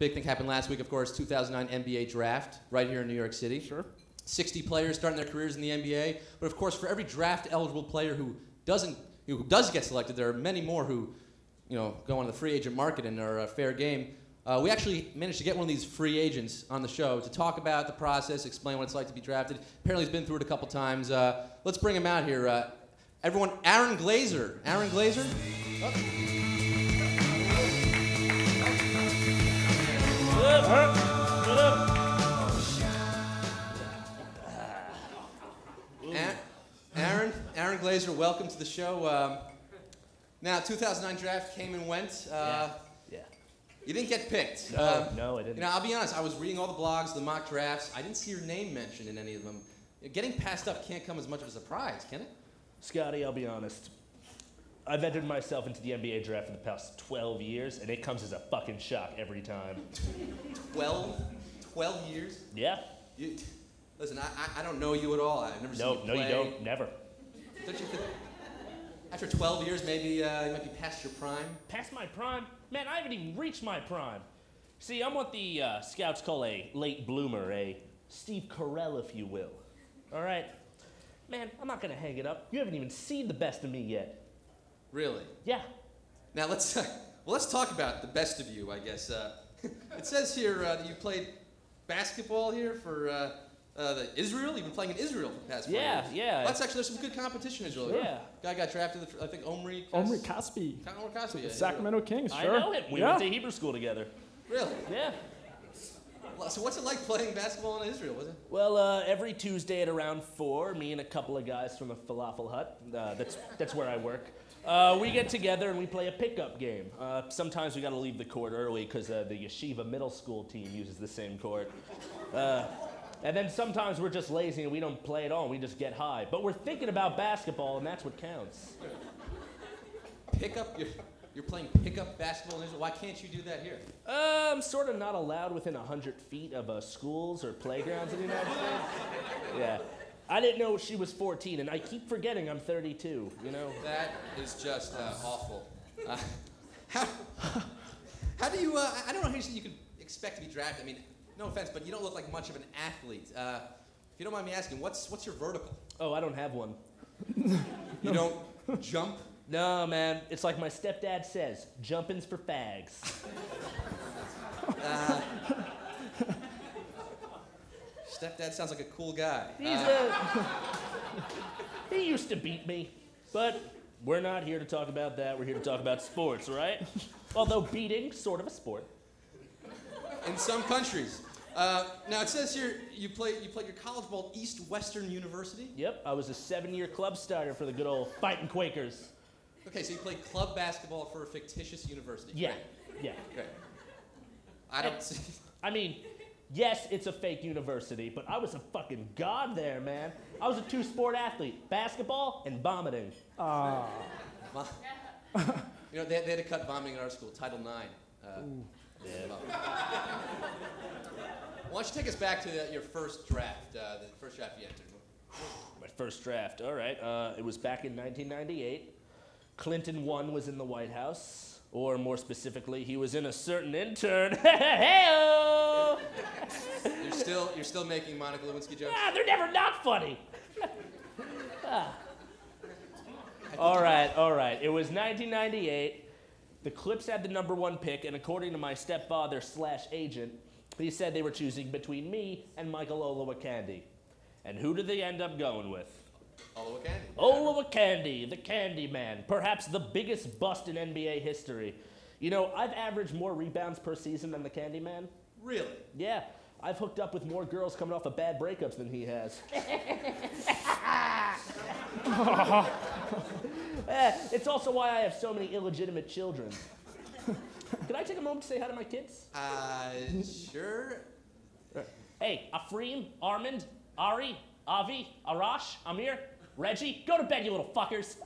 Big thing happened last week, of course, 2009 NBA draft right here in New York City. Sure. 60 players starting their careers in the NBA. But of course, for every draft-eligible player who does get selected, there are many more who, go on the free agent market and are fair game. We actually managed to get one of these free agents on the show to talk about the process, explain what it's like to be drafted. Apparently, he's been through it a couple times. Let's bring him out here. Everyone, Aaron Glaser. Aaron Glaser? Oh. What up? Aaron Glaser, welcome to the show. Now, 2009 draft came and went. Yeah. You didn't get picked. No, I didn't. I'll be honest, I was reading all the blogs, the mock drafts. I didn't see your name mentioned in any of them. Getting passed up can't come as much of a surprise, can it? Scotty, I'll be honest. I've entered myself into the NBA draft for the past 12 years, and it comes as a fucking shock every time. 12 years? Yeah. Listen, I don't know you at all. I've never seen you play. No, you don't. Never. Don't you think after 12 years, maybe you might be past your prime? Past my prime? Man, I haven't even reached my prime. See, I'm what the scouts call a late bloomer, a Steve Carell, if you will. All right? Man, I'm not going to hang it up. You haven't even seen the best of me yet. Really? Yeah. Now, let's talk about the best of you, I guess. It says here that you played basketball here for Israel. You've been playing in Israel for the past 4 years. Yeah. Well, there's some good competition in Israel. Yeah. Guy got drafted, I think, Omri Caspi. Omri Caspi, yeah. Sacramento Kings, I sure. know him. We went to Hebrew school together. Really? Yeah. So what's it like playing basketball in Israel, was it? Well, every Tuesday at around 4, me and a couple of guys from a falafel hut, that's where I work, we get together and we play a pickup game. Sometimes we got to leave the court early because the yeshiva middle school team uses the same court. And then sometimes we're just lazy and we don't play at all, and we just get high. But we're thinking about basketball, and that's what counts. You're playing pickup basketball in Israel? Why can't you do that here? I'm sort of not allowed within 100 feet of schools or playgrounds in the United States. Yeah. I didn't know she was 14, and I keep forgetting I'm 32, That is just awful. How do you, I don't know how you could expect to be drafted. I mean, no offense, but you don't look like much of an athlete. If you don't mind me asking, what's your vertical? Oh, I don't have one. You don't jump? No, man. It's like my stepdad says, jumping's for fags. Stepdad sounds like a cool guy. He used to beat me, but we're not here to talk about that. We're here to talk about sports, right? Although beating's sort of a sport. In some countries. Now it says here you played your college ball at East Western University. Yep, I was a 7-year club starter for the good old fighting Quakers. Okay, so you played club basketball for a fictitious university. Yeah, Great. yeah. Okay. I don't see. I mean, yes, it's a fake university, but I was a fucking god there, man. I was a 2-sport athlete, basketball and vomiting. They had to cut vomiting in our school, Title IX. Yeah. Why don't you take us back to your first draft, the first draft you entered? My first draft, all right. It was back in 1998. Clinton 1 was in the White House, or more specifically, he was in a certain intern. Hey-o! You're still making Monica Lewinsky jokes? Ah, they're never not funny. All right. It was 1998. The Clips had the #1 pick, and according to my stepfather/agent, he said they were choosing between me and Michael Olowokandi. And who did they end up going with? Olowokandi. Olowokandi, the Candy Man, perhaps the biggest bust in NBA history. I've averaged more rebounds per season than the Candy Man. Really? Yeah, I've hooked up with more girls coming off of bad breakups than he has. It's also why I have so many illegitimate children. Can I take a moment to say hi to my kids? Sure. Hey, Afreem, Armand, Ari, Avi, Arash, Amir, Reggie, go to bed, you little fuckers.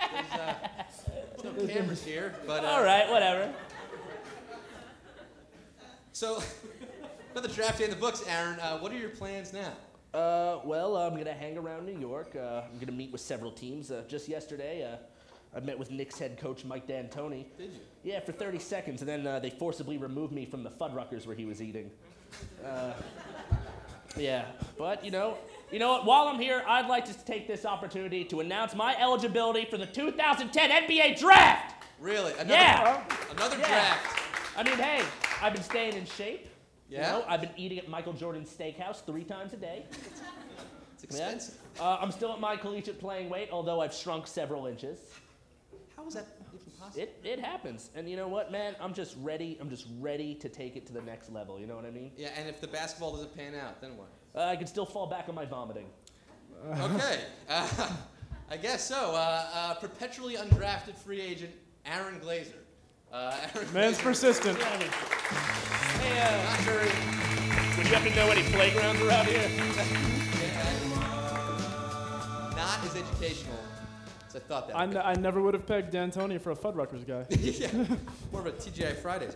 There's no cameras here, but... All right, whatever. So, another draft day in the books, Aaron. What are your plans now? Well, I'm going to hang around New York. I'm going to meet with several teams. Just yesterday, I met with Knicks head coach Mike D'Antoni. Did you? Yeah, for 30 seconds, and then they forcibly removed me from the Fuddruckers where he was eating. Yeah, but you know what? While I'm here, I'd like to take this opportunity to announce my eligibility for the 2010 NBA Draft. Really? Another Yeah. draft. I mean, hey, I've been staying in shape. Yeah? You know, I've been eating at Michael Jordan's Steakhouse 3 times a day. It's expensive. I'm still at my collegiate playing weight, although I've shrunk several inches. How is that even possible? It happens. And you know what, man? I'm just ready to take it to the next level. You know what I mean? Yeah, and if the basketball doesn't pan out, then what? I can still fall back on my vomiting. Okay. I guess so. Perpetually undrafted free agent Aaron Glaser. Man's persistent. Yeah, I mean, hey, Not sure. would you happen to know any playgrounds around here? Not as educational as I thought that would I never would have pegged D'Antoni for a Fuddruckers guy. be. Yeah. More of a TGI Fridays.